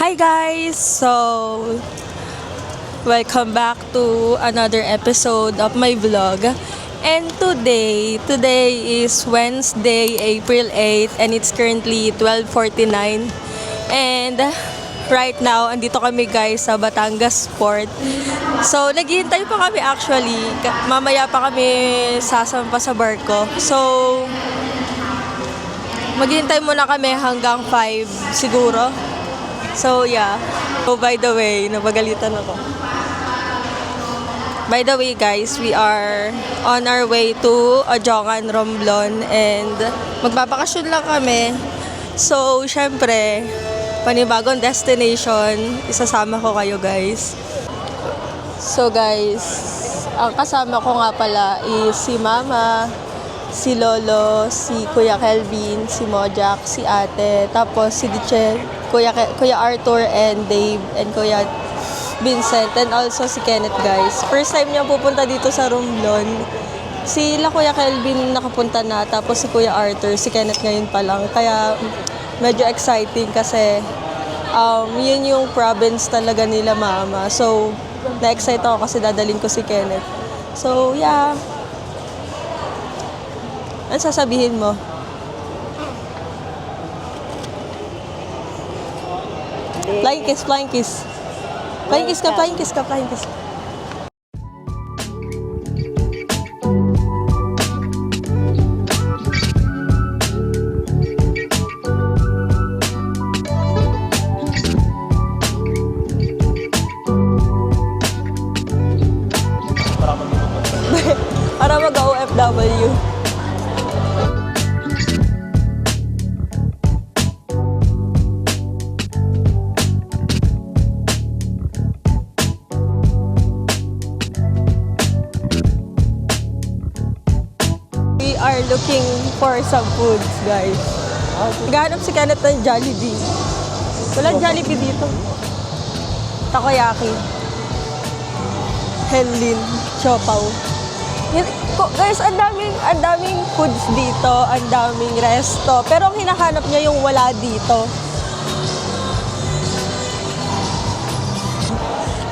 Hi guys! So, welcome back to another episode of my vlog. And today is Wednesday, April 8th, and it's currently 12:49. And right now, andito kami guys sa Batangas Port. So, naghihintay pa kami actually. Mamaya pa kami sasampa sa barko. So, maghihintay muna kami hanggang 5 siguro. So, yeah. Oh, by the way, napagalitan ako. By the way, guys, we are on our way to Ajongan, Romblon, and magbabakasyon lang kami. So, syempre, panibagong destination, isasama ko kayo, guys. So, guys, ang kasama ko nga pala is si Mama, si Lolo, si Kuya Kelvin, si Mojak, si Ate, tapos si Diche, Kuya Arthur, and Dave, and Kuya Vincent, and also si Kenneth, guys. First time niya pupunta dito sa Romblon. Sila Kuya Kelvin nakapunta na, tapos si Kuya Arthur, si Kenneth ngayon pa lang. Kaya medyo exciting kasi yun yung province talaga nila Mama. So, na-excite ako kasi dadalhin ko si Kenneth. So, yeah. Ano sasabihin mo? Flying kiss, flying kiss. Flying kiss ka, flying kiss ka, flying kiss. Para mag-OFW. We are looking for some foods, guys. Naghahanap si Kenneth ng Jollibee. Walang Jollibee dito. Takoyaki. Henlin. Siopaw. Guys, ang daming foods dito, ang daming resto. Pero ang hinahanap niya yung wala dito.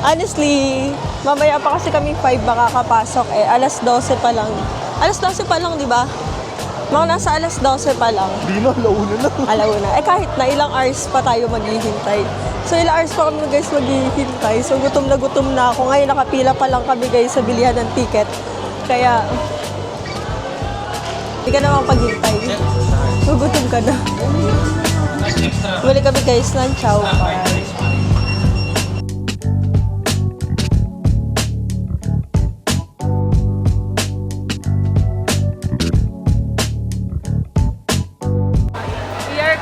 Honestly, mamaya pa kasi kami 5 makakapasok eh. Alas 12 pa lang. Alas 12 pa lang, di ba? Mga nasa alas 12 pa lang. Di na, alauna na. Alauna. Eh kahit na ilang hours pa tayo maghihintay. So ilang hours pa kami guys maghihintay. So gutom na ako. Ngayon nakapila pa lang kami guys sa bilihan ng ticket. Kaya hindi ka naman paghintay. Gugutom ka na. Bili kami guys ng chow pie.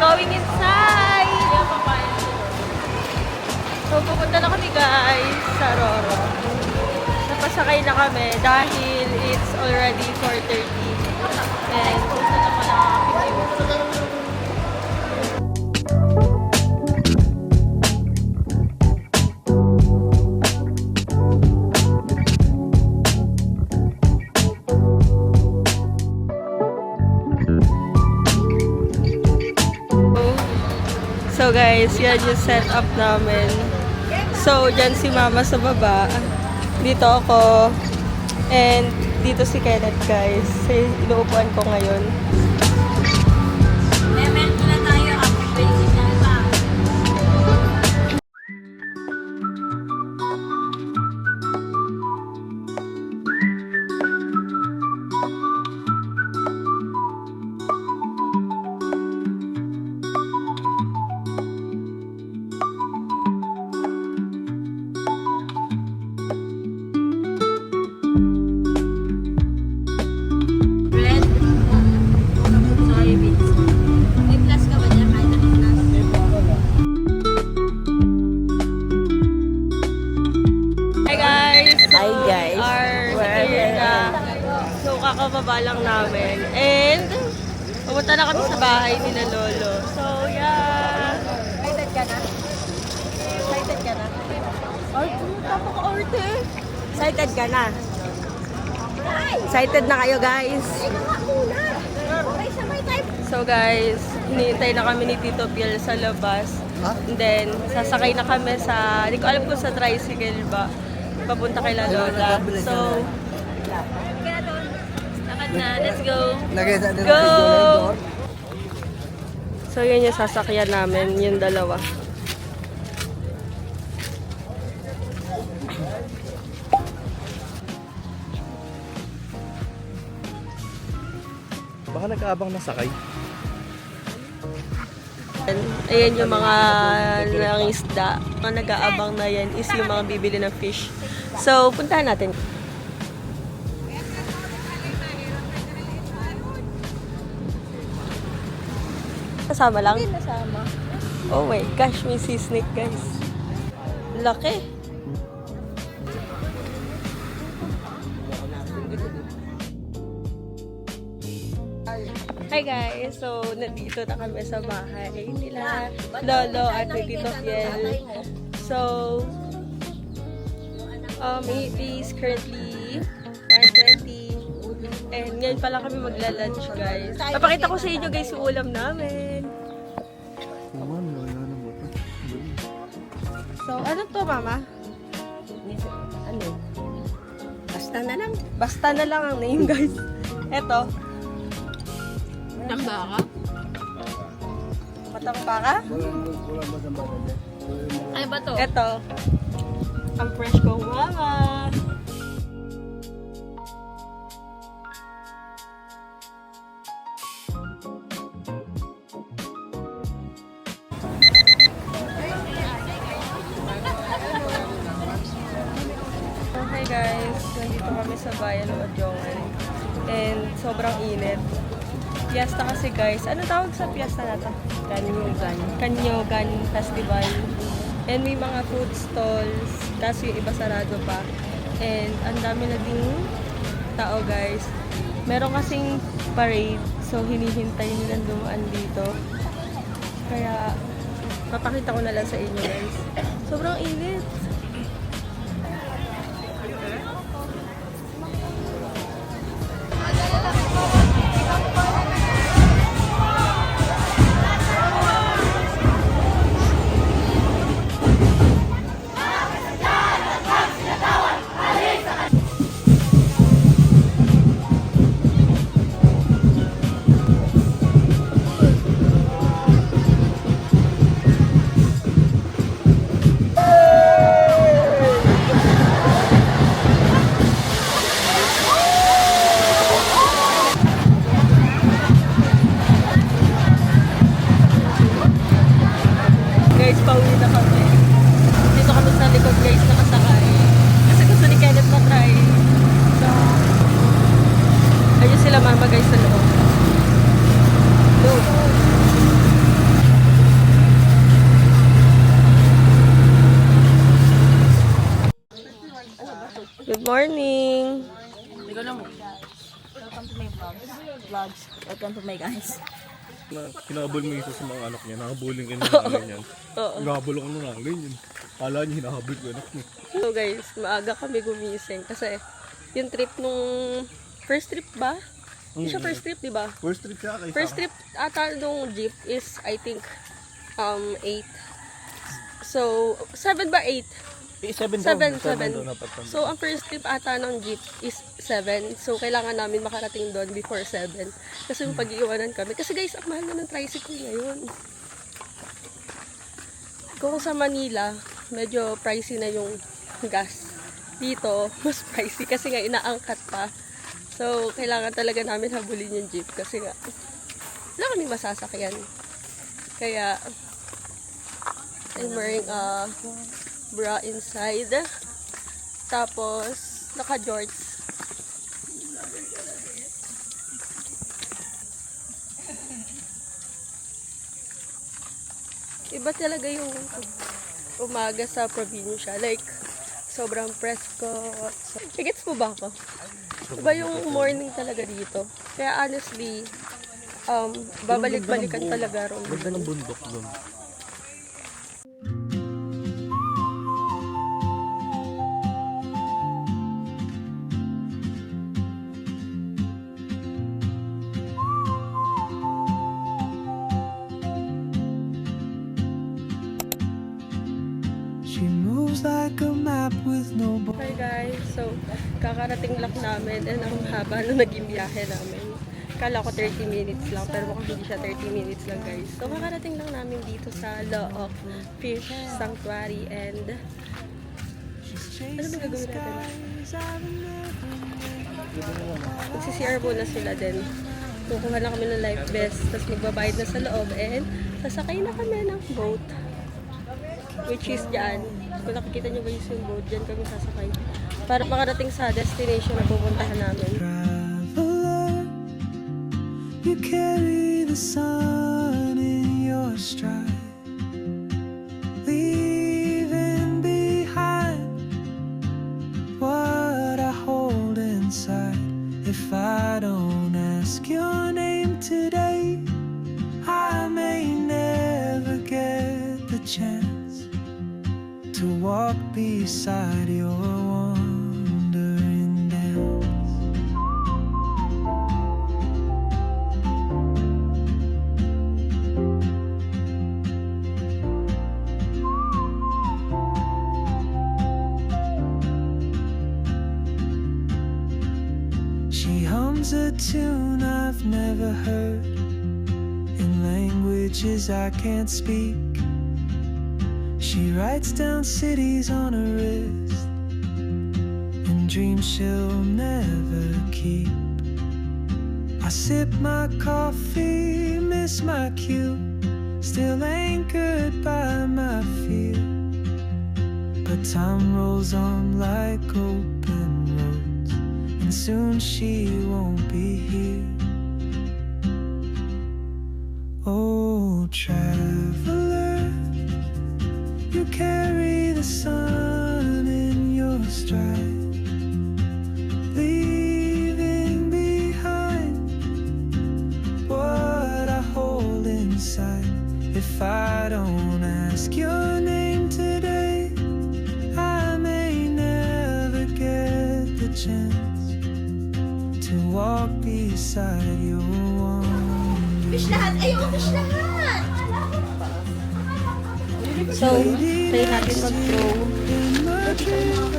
Going inside! So, pupunta na kami guys sa Roro. Napasakay na kami dahil it's already 4:30. And gusto na pala kami. So guys, yan yung setup namin. So, dyan si Mama sa baba. Dito ako. And dito si Kenneth guys. Inuupuan ko ngayon. Meron na tayo. Ako basic na ba? Bread. Soybeans. May plus ka ba dyan? Kahit ano plus? Hi guys! Hi, guys. We are here na. So, kakababa lang namin. And, pumunta na kami sa bahay nila Lolo. So, yeah. Excited ka na? Excited ka na? Napaka-orte. Excited ka na? Excited na kayo guys? So guys, hinihintay na kami ni Tito Piel sa labas. And then, sasakay na kami sa, hindi ko alam kung sa tricycle ba, papunta kay La Lola. So, lakad na, let's go! Go! So, yun yung sasakyan namin, yung dalawa. Baka nag-aabang na sakay. Ayan yung mga nangisda. Mga nag-aabang na yan is yung mga bibili ng fish. So, puntahan natin. Kasama lang? Hindi nasama. Oh my gosh, may sea snake guys. Laki. Hi guys! So, nandito na kami sa bahay nila Lolo at ni Tito Fiel. So, it is currently 1:20 and ngayon pala kami magla-lunch guys. Papakita ko sa inyo guys yung ulam namin. So, ano to mama? Ano? Basta na lang. Basta na lang ang name guys. Eto. Tambaka? Matambaka? Ay ba to? Eto. Ang fresh kong mama. Hi guys, nandito kami sa bayan ng Odjongan and sobrang init. Fiesta kasi guys, ano tawag sa fiesta na to? Kanyogan Festival. And may mga food stalls, kasi yung iba sarado pa. And ang dami na ding tao guys. Meron kasing parade, so hinihintay nilang dumaan dito. Kaya papakita ko na lang sa inyo guys. Sobrang init. Guys, pauwi na kami. Dito kami sa likod guys, nakasakay. Kasi gusto ni Kenneth matry. So, ayun sila mama guys sa loob. Go! Good morning! Hindi ko lang. Welcome to my vlogs. Welcome to my guys. Hinahabol mo isa sa mga anak niya. Nakabuling ka na ganyan. Oo. Hinahabol ako na ganyan. Kala niya hinahabol ko anak niya. So guys, maaga kami gumising kasi yung trip nung first trip ba? Hindi siya first trip, di ba? First trip siya kay First trip ata nung jeep is I think 8. So 7 ba 8? 7 7. dapat. So ang first trip ata ng jeep is 7. So kailangan namin makarating doon before 7. Kasi yung pag-iiwanan kami. Kasi guys, ang mahal na ng tricycle ngayon. Kung sa Manila, medyo pricey na yung gas. Dito, mas pricey kasi nga inaangkat pa. So, kailangan talaga namin habulin yung jeep kasi nga wala kami masasakyan. Kaya, I'm wearing a bra inside. Tapos, naka-jorts. Iba talaga yung umaga sa probinsya. Like, sobrang presko. Gets mo ba ako? Iba yung morning talaga dito. Kaya honestly, babalik-balikan talaga ron. Ganda ng bundok doon. like a map with no Hi guys, so kakarating lang namin and ang haba na naging biyahe namin. Kala ko 30 minutes lang pero mukhang hindi siya 30 minutes lang guys. So kakarating lang namin dito sa Law of Fish Sanctuary and ano ba gagawin natin? Magsi-CR muna sila din. Kukuha na kami ng life vest tapos magbabayad na sa loob and sasakay na kami ng boat. Which is dyan. Kung nakikita nyo guys yung boat, dyan kami sasakay. Para makarating sa destination na pupuntahan namin. traveler. You carry the sun in your stride, leaving behind what I hold inside. If I don't ask your name today, I may never get the chance to walk beside your wandering dance. She hums a tune I've never heard in languages I can't speak. She writes down cities on her wrist and dreams she'll never keep. I sip my coffee, miss my cue, still anchored by my fear. But time rolls on like open roads, and soon she won't be here. Oh, traveler, you carry the sun in your stride, leaving behind what I hold inside. If I don't ask your name today, I may never get the chance to walk beside your wandering. Fish lahat! Ayoko, fish lahat! So, try natin mag-throw. In my dream,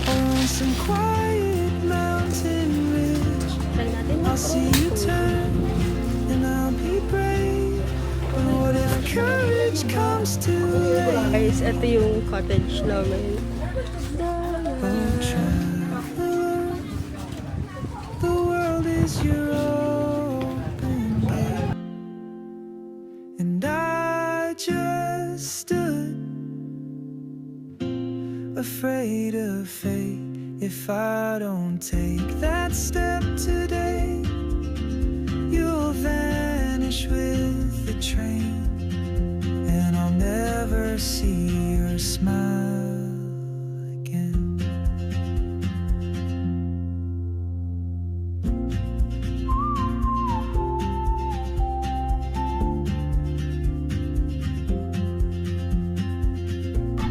on some quiet mountain ridge, Try natin I'll see you mag-throw. turn, and I'll be brave. But what if courage comes too late? Guys, ito yung cottage namin. Oh, traveler, the world is your open gate, and I just stood afraid of fate. If I don't take that step today, you'll vanish with the train, and I'll never see your smile again.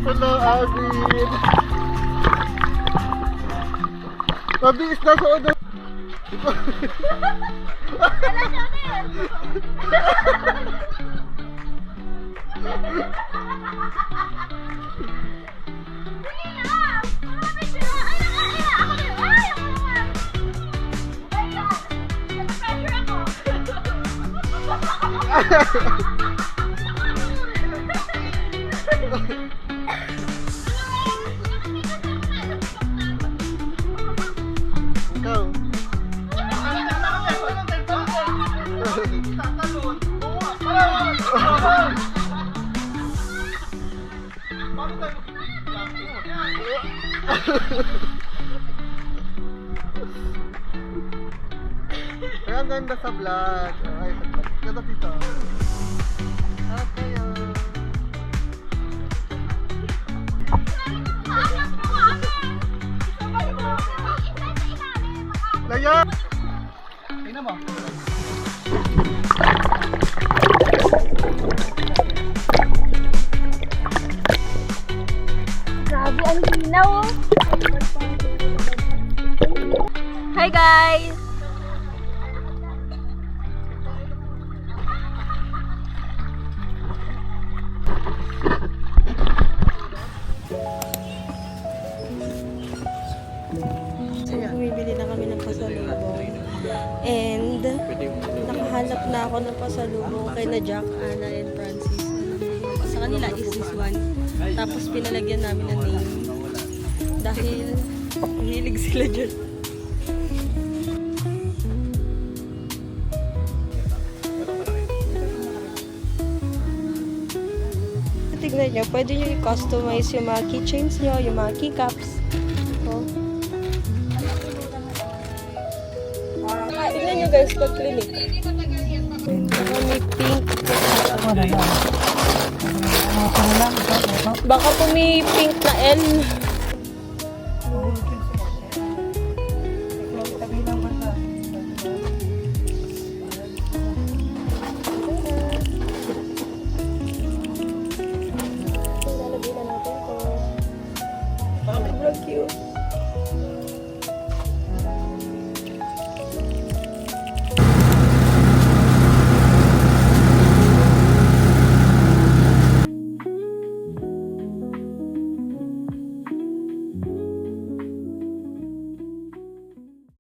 Hello, Alvin! Mabilis na sa odo! Ikaw! Ay, ang ganda sa vlog. Ay, sa vlog. Ganda dito. Okay, Laya! Tingnan mo. Grabe, ang linaw! Hi guys! na ako ng pasalubong kay na Jack, Anna, and Francis. Sa kanila is this one. Tapos pinalagyan namin ng name. Dahil hilig sila dyan. Tignan nyo, pwede nyo i-customize yung mga keychains nyo, yung mga keycaps. Oh. Tignan nyo guys, pag-clinic. May pink. Baka po may pink na L.